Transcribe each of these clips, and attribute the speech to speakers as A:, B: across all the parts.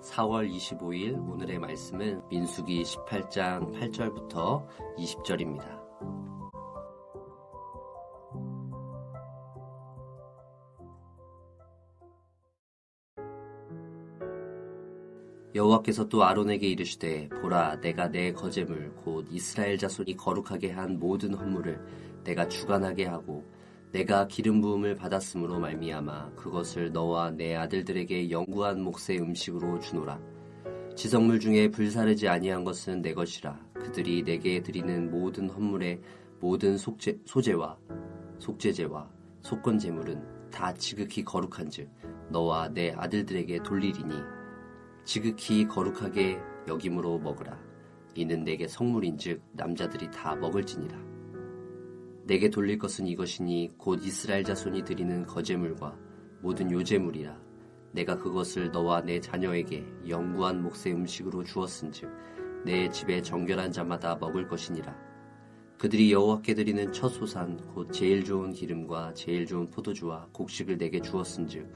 A: 4월 25일 오늘의 말씀은 민수기 18장 8절부터 20절입니다. 여호와께서 또 아론에게 이르시되 보라 내가 내 거제물 곧 이스라엘 자손이 거룩하게 한 모든 헌물을 내가 주관하게 하고 내가 기름 부음을 받았으므로 말미암아 그것을 너와 내 아들들에게 영구한 몫의 음식으로 주노라. 지성물 중에 불사르지 아니한 것은 내 것이라. 그들이 내게 드리는 모든 헌물의 모든 소제와 속죄제와 속건제물은 다 지극히 거룩한즉 너와 내 아들들에게 돌리리니 지극히 거룩하게 여김으로 먹으라. 이는 내게 성물인즉 남자들이 다 먹을지니라. 내게 돌릴 것은 이것이니 곧 이스라엘 자손이 드리는 거제물과 모든 요제물이라. 내가 그것을 너와 내 자녀에게 영구한 몫의 음식으로 주었은즉 내 집에 정결한 자마다 먹을 것이니라. 그들이 여호와께 드리는 첫 소산 곧 제일 좋은 기름과 제일 좋은 포도주와 곡식을 내게 주었은즉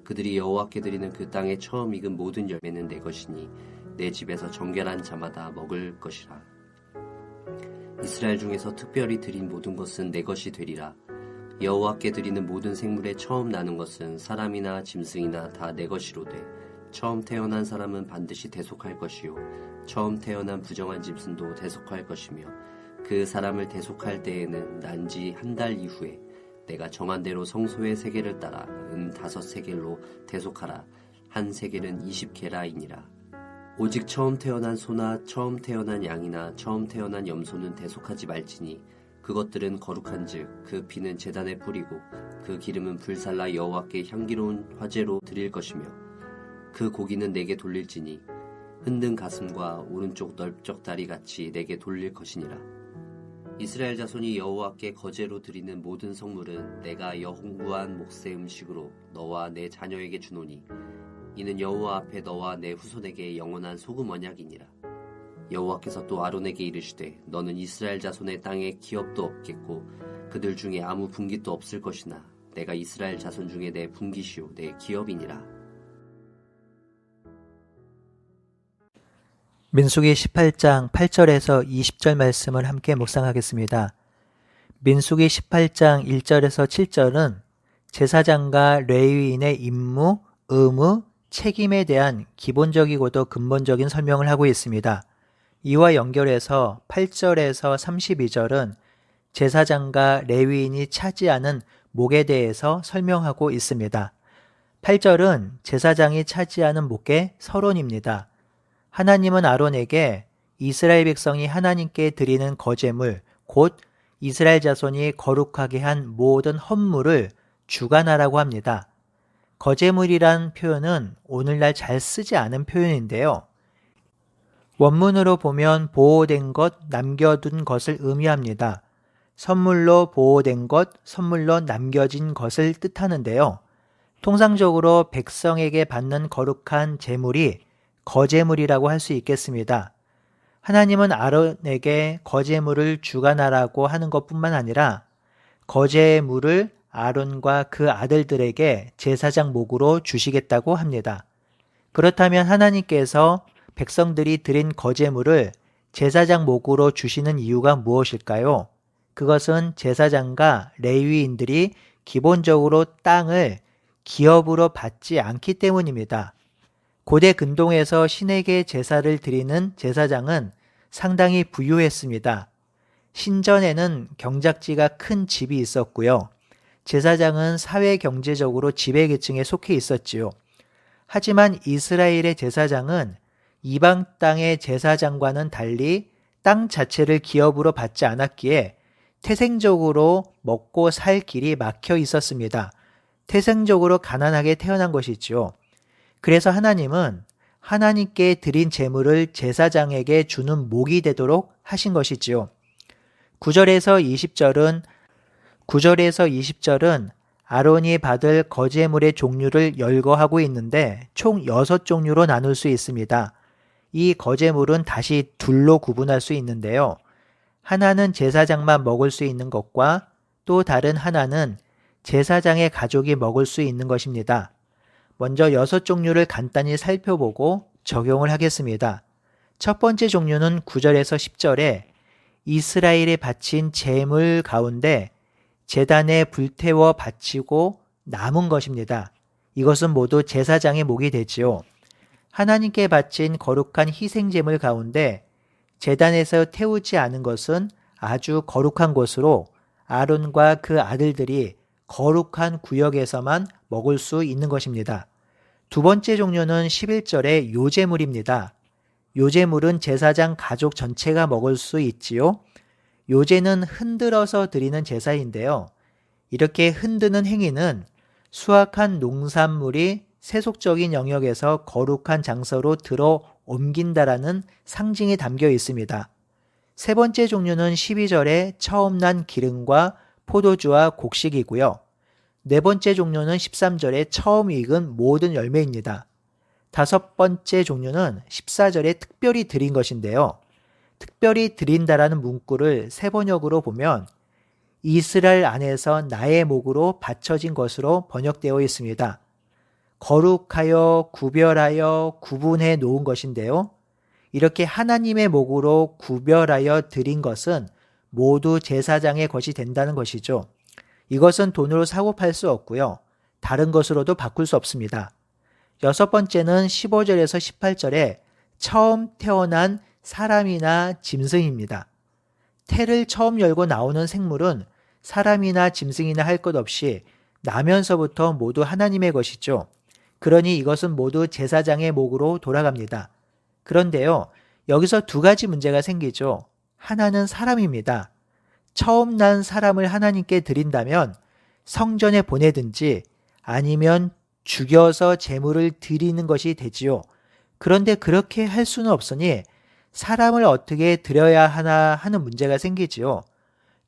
A: 그들이 여호와께 드리는 그 땅에 처음 익은 모든 열매는 내 것이니 내 집에서 정결한 자마다 먹을 것이라. 이스라엘 중에서 특별히 드린 모든 것은 내 것이 되리라. 여호와께 드리는 모든 생물에 처음 나는 것은 사람이나 짐승이나 다 내 것이로되 처음 태어난 사람은 반드시 대속할 것이요 처음 태어난 부정한 짐승도 대속할 것이며 그 사람을 대속할 때에는 난 지 한 달 이후에 내가 정한 대로 성소의 세겔을 따라 5세겔로 대속하라. 한 세겔은 20게라이니라. 오직 처음 태어난 소나 처음 태어난 양이나 처음 태어난 염소는 대속하지 말지니 그것들은 거룩한즉 그 피는 제단에 뿌리고 그 기름은 불살라 여호와께 향기로운 화제로 드릴 것이며 그 고기는 내게 돌릴지니 흔든 가슴과 오른쪽 넓적 다리 같이 내게 돌릴 것이니라. 이스라엘 자손이 여호와께 거제로 드리는 모든 성물은 내가 영구한 몫의 음식으로 너와 내 자녀에게 주노니 이는 여호와 앞에 너와 내 후손에게 영원한 소금 언약이니라. 여호와께서 또 아론에게 이르시되 너는 이스라엘 자손의 땅에 기업도 없겠고 그들 중에 아무 분깃도 없을 것이나 내가 이스라엘 자손 중에 내 분깃이요 내 기업이니라.
B: 민수기 18장 8절에서 20절 말씀을 함께 묵상하겠습니다. 민수기 18장 1절에서 7절은 제사장과 레위인의 임무, 의무, 책임에 대한 기본적이고도 근본적인 설명을 하고 있습니다. 이와 연결해서 8절에서 32절은 제사장과 레위인이 차지하는 목에 대해서 설명하고 있습니다. 8절은 제사장이 차지하는 목의 서론입니다. 하나님은 아론에게 이스라엘 백성이 하나님께 드리는 거제물, 곧 이스라엘 자손이 거룩하게 한 모든 헌물을 주관하라고 합니다. 거제물이란 표현은 오늘날 잘 쓰지 않은 표현인데요. 원문으로 보면 보호된 것, 남겨둔 것을 의미합니다. 선물로 보호된 것, 선물로 남겨진 것을 뜻하는데요. 통상적으로 백성에게 받는 거룩한 제물이 거제물이라고 할 수 있겠습니다. 하나님은 아론에게 거제물을 주관하라고 하는 것뿐만 아니라 거제물을 아론과 그 아들들에게 제사장 목으로 주시겠다고 합니다. 그렇다면 하나님께서 백성들이 드린 거제물을 제사장 목으로 주시는 이유가 무엇일까요? 그것은 제사장과 레위인들이 기본적으로 땅을 기업으로 받지 않기 때문입니다. 고대 근동에서 신에게 제사를 드리는 제사장은 상당히 부유했습니다. 신전에는 경작지가 큰 집이 있었고요. 제사장은 사회 경제적으로 지배계층에 속해 있었지요. 하지만 이스라엘의 제사장은 이방 땅의 제사장과는 달리 땅 자체를 기업으로 받지 않았기에 태생적으로 먹고 살 길이 막혀 있었습니다. 태생적으로 가난하게 태어난 것이지요. 그래서 하나님은 하나님께 드린 제물을 제사장에게 주는 목이 되도록 하신 것이지요. 9절에서 20절은 아론이 받을 거제물의 종류를 열거하고 있는데 총 6종류로 나눌 수 있습니다. 이 거제물은 다시 둘로 구분할 수 있는데요. 하나는 제사장만 먹을 수 있는 것과 또 다른 하나는 제사장의 가족이 먹을 수 있는 것입니다. 먼저 6종류를 간단히 살펴보고 적용을 하겠습니다. 첫 번째 종류는 9절에서 10절에 이스라엘에 바친 제물 가운데 제단에 불태워 바치고 남은 것입니다. 이것은 모두 제사장의 목이 되지요. 하나님께 바친 거룩한 희생제물 가운데 제단에서 태우지 않은 것은 아주 거룩한 것으로 아론과 그 아들들이 거룩한 구역에서만 먹을 수 있는 것입니다. 두 번째 종류는 11절의 요제물입니다. 요제물은 제사장 가족 전체가 먹을 수 있지요. 요제는 흔들어서 드리는 제사인데요. 이렇게 흔드는 행위는 수확한 농산물이 세속적인 영역에서 거룩한 장소로 들어 옮긴다라는 상징이 담겨 있습니다. 세 번째 종류는 12절에 처음 난 기름과 포도주와 곡식이고요. 네 번째 종류는 13절에 처음 익은 모든 열매입니다. 다섯 번째 종류는 14절에 특별히 드린 것인데요. 특별히 드린다라는 문구를 세번역으로 보면 이스라엘 안에서 나의 목으로 바쳐진 것으로 번역되어 있습니다. 거룩하여 구별하여 구분해 놓은 것인데요. 이렇게 하나님의 목으로 구별하여 드린 것은 모두 제사장의 것이 된다는 것이죠. 이것은 돈으로 사고 팔 수 없고요. 다른 것으로도 바꿀 수 없습니다. 여섯 번째는 15절에서 18절에 처음 태어난 사람이나 짐승입니다. 태를 처음 열고 나오는 생물은 사람이나 짐승이나 할 것 없이 나면서부터 모두 하나님의 것이죠. 그러니 이것은 모두 제사장의 목으로 돌아갑니다. 그런데요, 여기서 두 가지 문제가 생기죠. 하나는 사람입니다. 처음 난 사람을 하나님께 드린다면 성전에 보내든지 아니면 죽여서 제물을 드리는 것이 되지요. 그런데 그렇게 할 수는 없으니 사람을 어떻게 드려야 하나 하는 문제가 생기지요.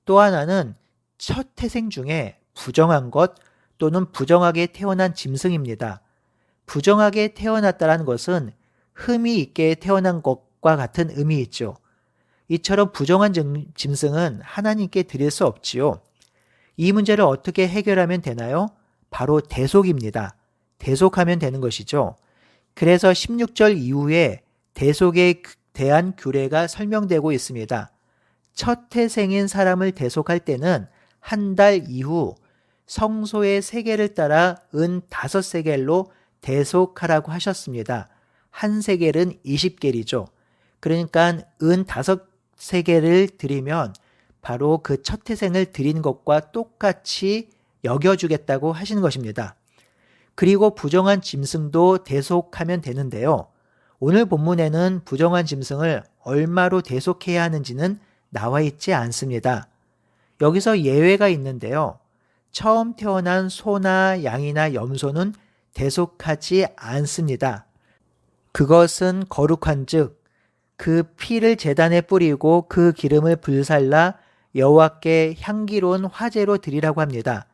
B: 또 하나는 첫 태생 중에 부정한 것 또는 부정하게 태어난 짐승입니다. 부정하게 태어났다는 것은 흠이 있게 태어난 것과 같은 의미 있죠. 이처럼 부정한 짐승은 하나님께 드릴 수 없지요. 이 문제를 어떻게 해결하면 되나요? 바로 대속입니다. 대속하면 되는 것이죠. 그래서 16절 이후에 대속에 대한 규례가 설명되고 있습니다. 첫 태생인 사람을 대속할 때는 한 달 이후 성소의 세겔을 따라 은 5세겔로 대속하라고 하셨습니다. 한 세겔은 20겔이죠. 그러니까 은 5세겔을 드리면 바로 그 첫 태생을 드린 것과 똑같이 여겨주겠다고 하시는 것입니다. 그리고 부정한 짐승도 대속하면 되는데요. 오늘 본문에는 부정한 짐승을 얼마로 대속해야 하는지는 나와 있지 않습니다. 여기서 예외가 있는데요. 처음 태어난 소나 양이나 염소는 대속하지 않습니다. 그것은 거룩한 즉 그 피를 제단에 뿌리고 그 기름을 불살라 여호와께 향기로운 화제로 드리라고 합니다.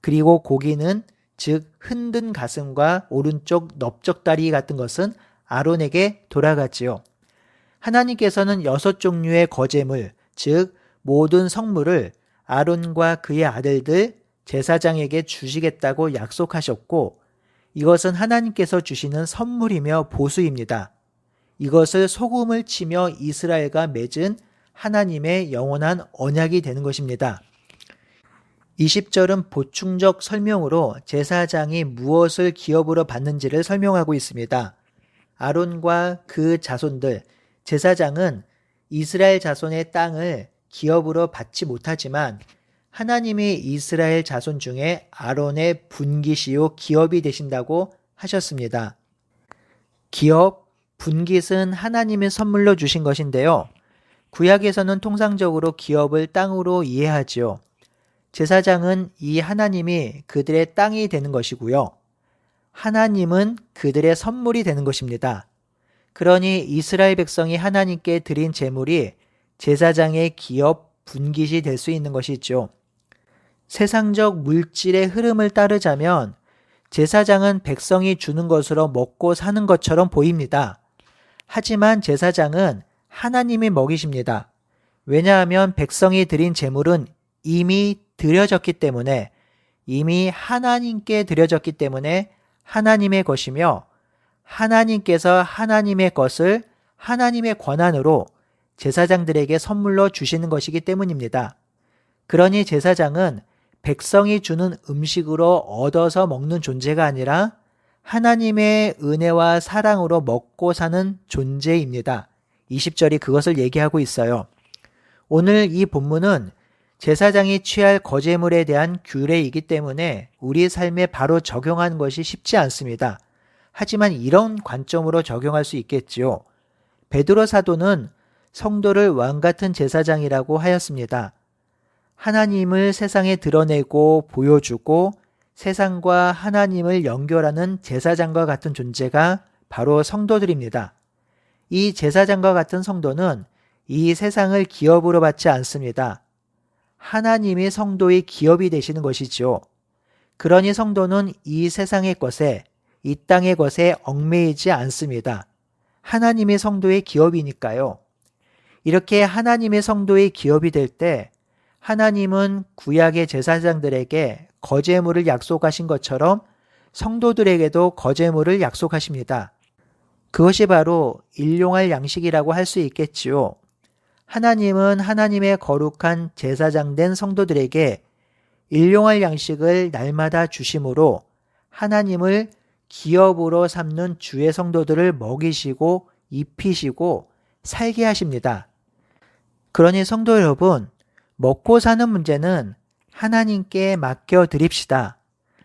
B: 그리고 고기는 즉 흔든 가슴과 오른쪽 넓적다리 같은 것은 아론에게 돌아가지요. 하나님께서는 6종류의 거제물, 즉 모든 성물을 아론과 그의 아들들 제사장에게 주시겠다고 약속하셨고 이것은 하나님께서 주시는 선물이며 보수입니다. 이것을 소금을 치며 이스라엘과 맺은 하나님의 영원한 언약이 되는 것입니다. 20절은 보충적 설명으로 제사장이 무엇을 기업으로 받는지를 설명하고 있습니다. 아론과 그 자손들, 제사장은 이스라엘 자손의 땅을 기업으로 받지 못하지만 하나님이 이스라엘 자손 중에 아론의 분깃이요 기업이 되신다고 하셨습니다. 기업, 분깃은 하나님의 선물로 주신 것인데요. 구약에서는 통상적으로 기업을 땅으로 이해하지요. 제사장은 이 하나님이 그들의 땅이 되는 것이고요. 하나님은 그들의 선물이 되는 것입니다. 그러니 이스라엘 백성이 하나님께 드린 제물이 제사장의 기업, 분깃이 될 수 있는 것이죠. 세상적 물질의 흐름을 따르자면 제사장은 백성이 주는 것으로 먹고 사는 것처럼 보입니다. 하지만 제사장은 하나님이 먹이십니다. 왜냐하면 백성이 드린 제물은 이미 드려졌기 때문에 이미 하나님께 드려졌기 때문에 하나님의 것이며 하나님께서 하나님의 것을 하나님의 권한으로 제사장들에게 선물로 주시는 것이기 때문입니다. 그러니 제사장은 백성이 주는 음식으로 얻어서 먹는 존재가 아니라 하나님의 은혜와 사랑으로 먹고 사는 존재입니다. 20절이 그것을 얘기하고 있어요. 오늘 이 본문은 제사장이 취할 거제물에 대한 규례이기 때문에 우리 삶에 바로 적용하는 것이 쉽지 않습니다. 하지만 이런 관점으로 적용할 수 있겠지요. 베드로 사도는 성도를 왕같은 제사장이라고 하였습니다. 하나님을 세상에 드러내고 보여주고 세상과 하나님을 연결하는 제사장과 같은 존재가 바로 성도들입니다. 이 제사장과 같은 성도는 이 세상을 기업으로 받지 않습니다. 하나님이 성도의 기업이 되시는 것이지요. 그러니 성도는 이 세상의 것에, 이 땅의 것에 얽매이지 않습니다. 하나님이 성도의 기업이니까요. 이렇게 하나님의 성도의 기업이 될 때 하나님은 구약의 제사장들에게 거제물을 약속하신 것처럼 성도들에게도 거제물을 약속하십니다. 그것이 바로 일용할 양식이라고 할 수 있겠지요. 하나님은 하나님의 거룩한 제사장 된 성도들에게 일용할 양식을 날마다 주심으로 하나님을 기업으로 삼는 주의 성도들을 먹이시고 입히시고 살게 하십니다. 그러니 성도 여러분, 먹고 사는 문제는 하나님께 맡겨 드립시다.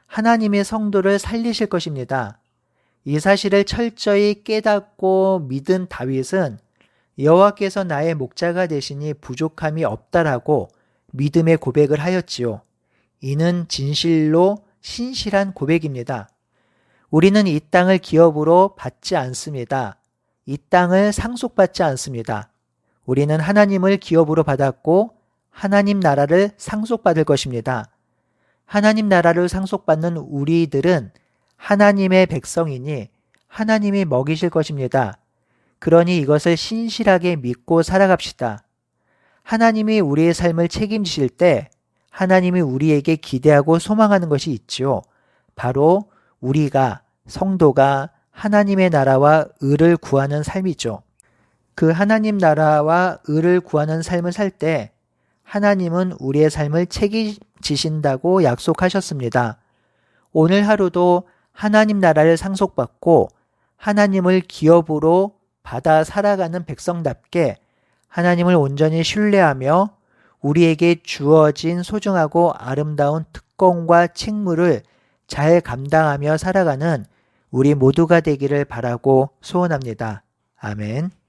B: 하나님의 성도를 살리실 것입니다. 이 사실을 철저히 깨닫고 믿은 다윗은 여호와께서 나의 목자가 되시니 부족함이 없다라고 믿음의 고백을 하였지요. 이는 진실로 신실한 고백입니다. 우리는 이 땅을 기업으로 받지 않습니다. 이 땅을 상속받지 않습니다. 우리는 하나님을 기업으로 받았고 하나님 나라를 상속받을 것입니다. 하나님 나라를 상속받는 우리들은 하나님의 백성이니 하나님이 먹이실 것입니다. 그러니 이것을 신실하게 믿고 살아갑시다. 하나님이 우리의 삶을 책임지실 때 하나님이 우리에게 기대하고 소망하는 것이 있지요. 바로 우리가 성도가 하나님의 나라와 의를 구하는 삶이죠. 그 하나님 나라와 의를 구하는 삶을 살 때 하나님은 우리의 삶을 책임지신다고 약속하셨습니다. 오늘 하루도 하나님 나라를 상속받고 하나님을 기업으로 받아 살아가는 백성답게 하나님을 온전히 신뢰하며 우리에게 주어진 소중하고 아름다운 특권과 책무를 잘 감당하며 살아가는 우리 모두가 되기를 바라고 소원합니다. 아멘.